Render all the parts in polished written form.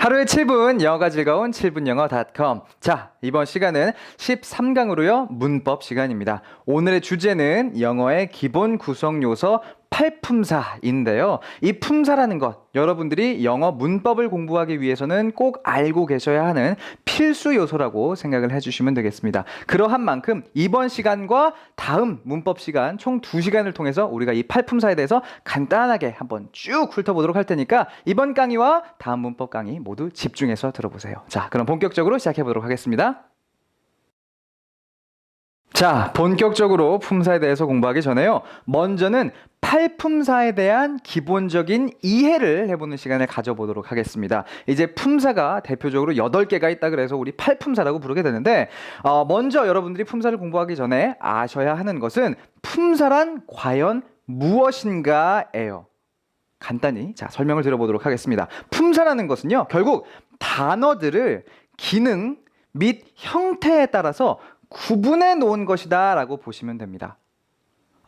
하루에 7분 영어가 즐거운 7분영어.com. 자, 이번 시간은 13강으로요 문법 시간입니다. 오늘의 주제는 영어의 기본 구성 요소 8품사인데요. 이 품사라는 것, 여러분들이 영어 문법을 공부하기 위해서는 꼭 알고 계셔야 하는 필수 요소라고 생각을 해주시면 되겠습니다. 그러한 만큼 이번 시간과 다음 문법 시간 총 2시간을 통해서 우리가 이 8품사에 대해서 간단하게 한번 쭉 훑어보도록 할 테니까 이번 강의와 다음 문법 강의 모두 집중해서 들어보세요. 자, 그럼 본격적으로 시작해보도록 하겠습니다. 자, 본격적으로 품사에 대해서 공부하기 전에요. 먼저는 8품사에 대한 기본적인 이해를 해보는 시간을 가져보도록 하겠습니다. 이제 품사가 대표적으로 8개가 있다 그래서 우리 8품사라고 부르게 되는데 먼저 여러분들이 품사를 공부하기 전에 아셔야 하는 것은 품사란 과연 무엇인가예요. 간단히 설명을 드려보도록 하겠습니다. 품사라는 것은요, 결국 단어들을 기능 및 형태에 따라서 구분해 놓은 것이다 라고 보시면 됩니다.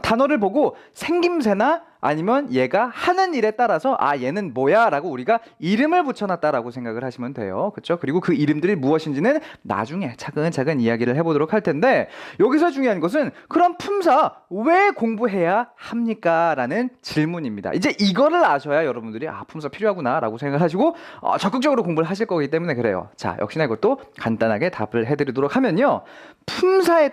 단어를 보고 생김새나 아니면 얘가 하는 일에 따라서 얘는 뭐야 라고 우리가 이름을 붙여놨다라고 생각을 하시면 돼요. 그렇죠? 그리고 그 이름들이 무엇인지는 나중에 차근차근 이야기를 해보도록 할 텐데, 여기서 중요한 것은 그럼 품사 왜 공부해야 합니까? 라는 질문입니다. 이제 이거를 아셔야 여러분들이 품사 필요하구나 라고 생각하시고 적극적으로 공부를 하실 거기 때문에 그래요. 자, 역시나 이것도 간단하게 답을 해드리도록 하면요, 품사에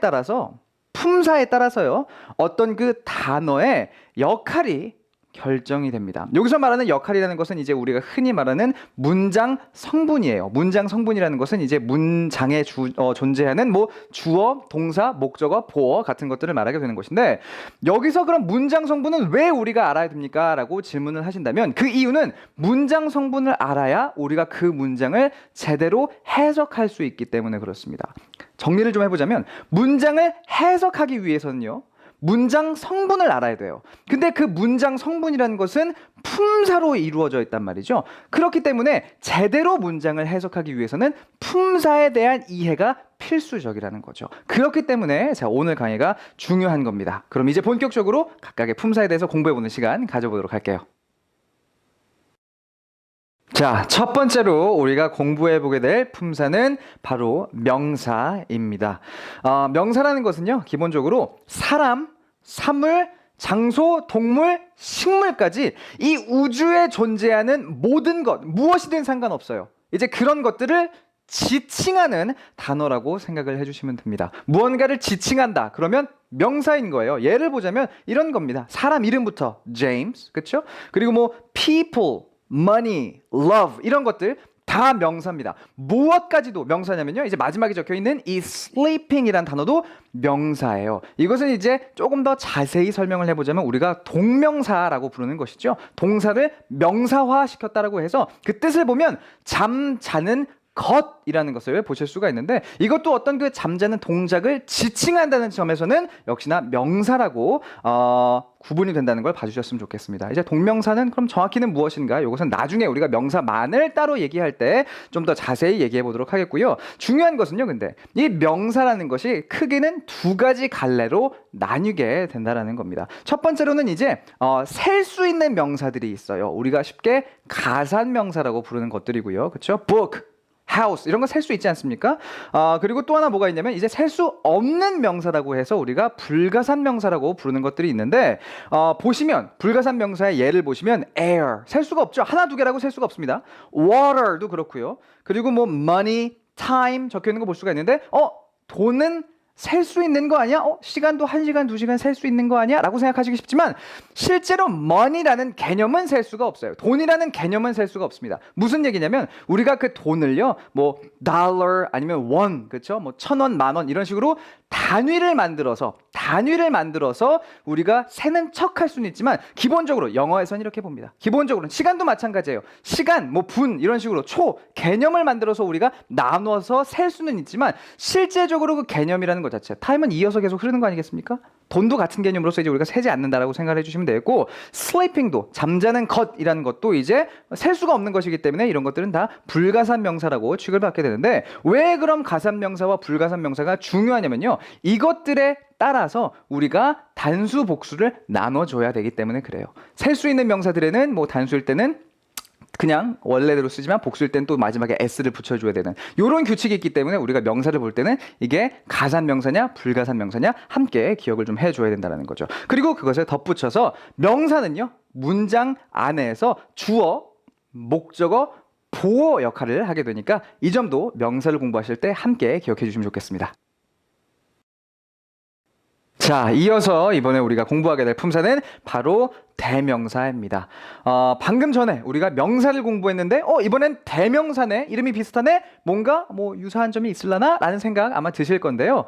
따라서요 어떤 그 단어의 역할이 결정이 됩니다. 여기서 말하는 역할이라는 것은 이제 우리가 흔히 말하는 문장 성분이에요. 문장 성분이라는 것은 이제 문장에 존재하는 주어, 동사, 목적어, 보어 같은 것들을 말하게 되는 것인데, 여기서 그럼 문장 성분은 왜 우리가 알아야 됩니까? 라고 질문을 하신다면 그 이유는 문장 성분을 알아야 우리가 그 문장을 제대로 해석할 수 있기 때문에 그렇습니다. 정리를 좀 해보자면 문장을 해석하기 위해서는요, 문장 성분을 알아야 돼요. 근데 그 문장 성분이라는 것은 품사로 이루어져 있단 말이죠. 그렇기 때문에 제대로 문장을 해석하기 위해서는 품사에 대한 이해가 필수적이라는 거죠. 그렇기 때문에 오늘 강의가 중요한 겁니다. 그럼 이제 본격적으로 각각의 품사에 대해서 공부해보는 시간 가져보도록 할게요. 자, 첫 번째로 우리가 공부해보게 될 품사는 바로 명사입니다. 명사라는 것은요, 기본적으로 사람, 사물, 장소, 동물, 식물까지 이 우주에 존재하는 모든 것, 무엇이든 상관없어요. 이제 그런 것들을 지칭하는 단어라고 생각을 해주시면 됩니다. 무언가를 지칭한다 그러면 명사인 거예요. 예를 보자면 이런 겁니다. 사람 이름부터 James, 그렇죠? 그리고 people, money, love 이런 것들 다 명사입니다. 무엇까지도 명사냐면요, 이제 마지막에 적혀있는 이 sleeping이란 단어도 명사예요. 이것은 이제 조금 더 자세히 설명을 해보자면 우리가 동명사라고 부르는 것이죠. 동사를 명사화 시켰다라고 해서 그 뜻을 보면 잠자는 것이라는 것을 보실 수가 있는데, 이것도 어떤 그 잠자는 동작을 지칭한다는 점에서는 역시나 명사라고 구분이 된다는 걸 봐주셨으면 좋겠습니다. 이제 동명사는 그럼 정확히는 무엇인가? 이것은 나중에 우리가 명사만을 따로 얘기할 때 좀 더 자세히 얘기해 보도록 하겠고요. 중요한 것은요, 근데 이 명사라는 것이 크게는 2가지 갈래로 나뉘게 된다라는 겁니다. 첫 번째로는 이제 셀 수 있는 명사들이 있어요. 우리가 쉽게 가산명사라고 부르는 것들이고요. 그렇죠? book, house 이런 거 셀 수 있지 않습니까? 그리고 또 하나 뭐가 있냐면 이제 셀 수 없는 명사라고 해서 우리가 불가산 명사라고 부르는 것들이 있는데, 보시면 불가산 명사의 예를 보시면 air 셀 수가 없죠. 하나 두 개라고 셀 수가 없습니다. water도 그렇고요. 그리고 money, time 적혀 있는 거 볼 수가 있는데 돈은 셀 수 있는 거 아니야? 시간도 1시간, 2시간 셀 수 있는 거 아니야? 라고 생각하시기 쉽지만 실제로 money라는 개념은 셀 수가 없어요. 돈이라는 개념은 셀 수가 없습니다. 무슨 얘기냐면 우리가 그 돈을요, 달러 아니면 원, 그렇죠? 1,000원, 만원 이런 식으로 단위를 만들어서 우리가 세는 척 할 수는 있지만 기본적으로 영어에서는 이렇게 봅니다. 기본적으로는 시간도 마찬가지예요. 시간, 분 이런 식으로 개념을 만들어서 우리가 나눠서 셀 수는 있지만 실제적으로 그 개념이라는 것 자체, 타임은 이어서 계속 흐르는 거 아니겠습니까? 돈도 같은 개념으로서 이제 우리가 세지 않는다라고 생각을 해주시면 되겠고, sleeping도 잠자는 것이라는 것도 이제 셀 수가 없는 것이기 때문에 이런 것들은 다 불가산 명사라고 취급을 받게 되는데, 왜 그럼 가산 명사와 불가산 명사가 중요하냐면요, 이것들에 따라서 우리가 단수 복수를 나눠줘야 되기 때문에 그래요. 셀 수 있는 명사들에는 단수일 때는 그냥 원래대로 쓰지만 복수일 땐 또 마지막에 s를 붙여줘야 되는 이런 규칙이 있기 때문에 우리가 명사를 볼 때는 이게 가산 명사냐 불가산 명사냐 함께 기억을 좀 해줘야 된다는 거죠. 그리고 그것을 덧붙여서 명사는요 문장 안에서 주어, 목적어, 보어 역할을 하게 되니까 이 점도 명사를 공부하실 때 함께 기억해 주시면 좋겠습니다. 자, 이어서 이번에 우리가 공부하게 될 품사는 바로 대명사입니다. 방금 전에 우리가 명사를 공부했는데 이번엔 대명사네, 이름이 비슷하네, 뭔가 뭐 유사한 점이 있을라나 라는 생각 아마 드실 건데요.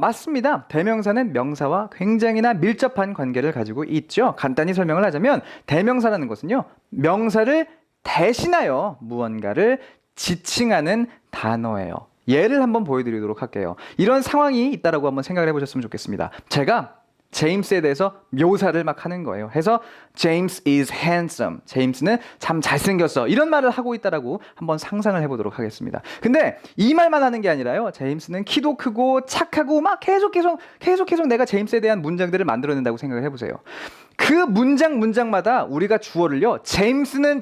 맞습니다. 대명사는 명사와 굉장히나 밀접한 관계를 가지고 있죠. 간단히 설명을 하자면 대명사라는 것은요 명사를 대신하여 무언가를 지칭하는 단어예요. 예를 한번 보여드리도록 할게요. 이런 상황이 있다라고 한번 생각을 해보셨으면 좋겠습니다. 제가 제임스에 대해서 묘사를 막 하는 거예요. 해서 James is handsome. 제임스는 참 잘생겼어. 이런 말을 하고 있다라고 한번 상상을 해보도록 하겠습니다. 근데 이 말만 하는 게 아니라요. 제임스는 키도 크고 착하고 막 계속 내가 제임스에 대한 문장들을 만들어낸다고 생각을 해보세요. 그 문장마다 우리가 주어를요 제임스는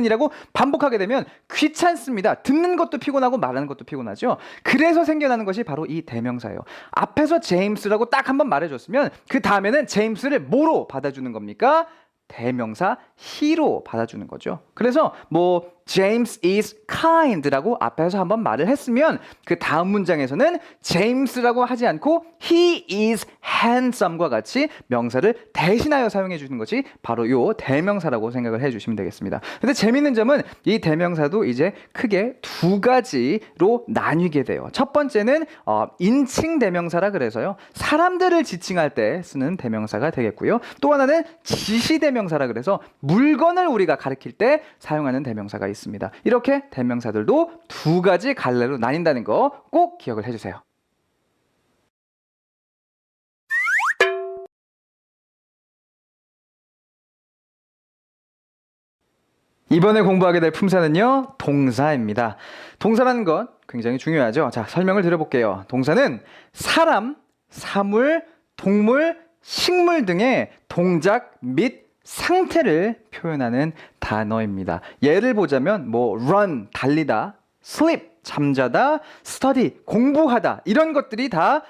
이라고 반복하게 되면 귀찮습니다. 듣는 것도 피곤하고 말하는 것도 피곤하죠. 그래서 생겨나는 것이 바로 이 대명사예요. 앞에서 제임스라고 딱 한번 말해줬으면 그 다음에는 제임스를 뭐로 받아주는 겁니까? 대명사 he로 받아주는 거죠. 그래서 뭐 James is kind라고 앞에서 한번 말을 했으면 그 다음 문장에서는 James라고 하지 않고 he is handsome과 같이 명사를 대신하여 사용해 주는 것이 바로 요 대명사라고 생각을 해주시면 되겠습니다. 근데 재밌는 점은 이 대명사도 이제 크게 두 가지로 나뉘게 돼요. 첫 번째는 인칭 대명사라 그래서요 사람들을 지칭할 때 쓰는 대명사가 되겠고요. 또 하나는 지시 대명사라 그래서 물건을 우리가 가리킬 때 사용하는 대명사가 있습니다. 이렇게 대명사들도 두 가지 갈래로 나뉜다는 거 꼭 기억을 해주세요. 이번에 공부하게 될 품사는요 동사입니다. 동사라는 것 굉장히 중요하죠. 자, 설명을 드려볼게요. 동사는 사람, 사물, 동물, 식물 등의 동작 및 상태를 표현하는 단어입니다. 예를 보자면 뭐 run, 달리다, sleep, 잠자다, study, 공부하다 이런 것들이 다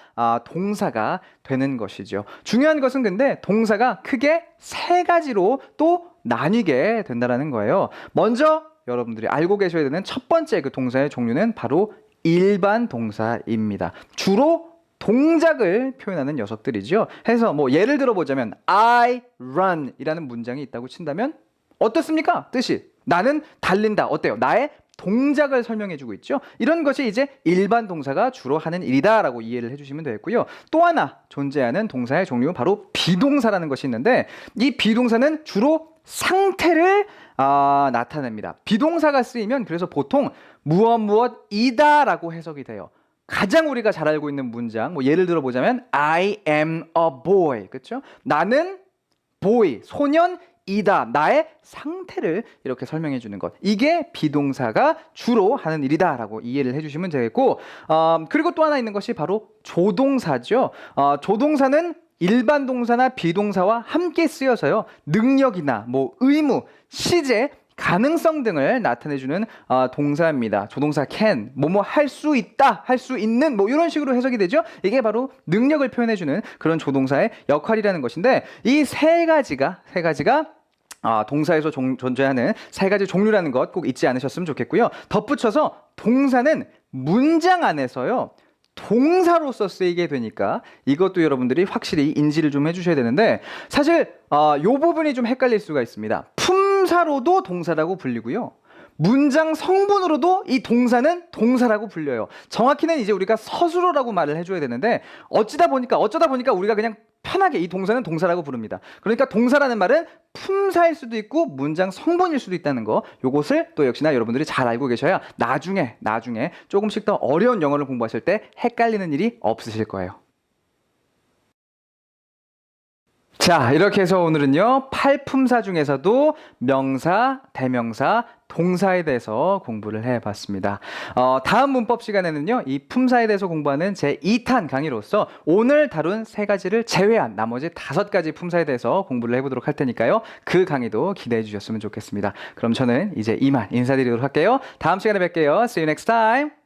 동사가 되는 것이죠. 중요한 것은 근데 동사가 크게 세 가지로 또 나뉘게 된다는 거예요. 먼저 여러분들이 알고 계셔야 되는 첫 번째 그 동사의 종류는 바로 일반 동사입니다. 주로 동작을 표현하는 녀석들이죠. 해서 뭐 예를 들어보자면 I run 이라는 문장이 있다고 친다면 어떻습니까? 뜻이 나는 달린다. 어때요? 나의 동작을 설명해주고 있죠. 이런 것이 이제 일반 동사가 주로 하는 일이다라고 이해를 해주시면 되겠고요. 또 하나 존재하는 동사의 종류 바로 비동사라는 것이 있는데 이 비동사는 주로 상태를 나타냅니다. 비동사가 쓰이면 그래서 보통 무엇이다라고 해석이 돼요. 가장 우리가 잘 알고 있는 문장, 뭐 예를 들어 보자면 I am a boy, 그렇죠? 나는 boy, 소년이다. 나의 상태를 이렇게 설명해 주는 것. 이게 비동사가 주로 하는 일이다라고 이해를 해주시면 되겠고, 그리고 또 하나 있는 것이 바로 조동사죠. 조동사는 일반 동사나 비동사와 함께 쓰여서요 능력이나 뭐 의무, 시제, 가능성 등을 나타내주는 동사입니다. 조동사 can, 뭐뭐 할 수 있다, 할 수 있는 뭐 이런 식으로 해석이 되죠. 이게 바로 능력을 표현해주는 그런 조동사의 역할이라는 것인데 이 세 가지가 동사에서 존재하는 세 가지 종류라는 것 꼭 잊지 않으셨으면 좋겠고요. 덧붙여서 동사는 문장 안에서요 동사로서 쓰이게 되니까 이것도 여러분들이 확실히 인지를 좀 해주셔야 되는데 사실 이 부분이 좀 헷갈릴 수가 있습니다. 품사로도 동사라고 불리고요. 문장 성분으로도 이 동사는 동사라고 불려요. 정확히는 이제 우리가 서술어라고 말을 해줘야 되는데 어쩌다 보니까 우리가 그냥 편하게 이 동사는 동사라고 부릅니다. 그러니까 동사라는 말은 품사일 수도 있고 문장 성분일 수도 있다는 거 요것을 또 역시나 여러분들이 잘 알고 계셔야 나중에 조금씩 더 어려운 영어를 공부하실 때 헷갈리는 일이 없으실 거예요. 자, 이렇게 해서 오늘은요, 팔품사 중에서도 명사, 대명사, 동사에 대해서 공부를 해봤습니다. 다음 문법 시간에는요, 이 품사에 대해서 공부하는 제 2탄 강의로서 오늘 다룬 3가지를 제외한 나머지 5가지 품사에 대해서 공부를 해보도록 할 테니까요, 그 강의도 기대해 주셨으면 좋겠습니다. 그럼 저는 이제 이만 인사드리도록 할게요. 다음 시간에 뵐게요. See you next time.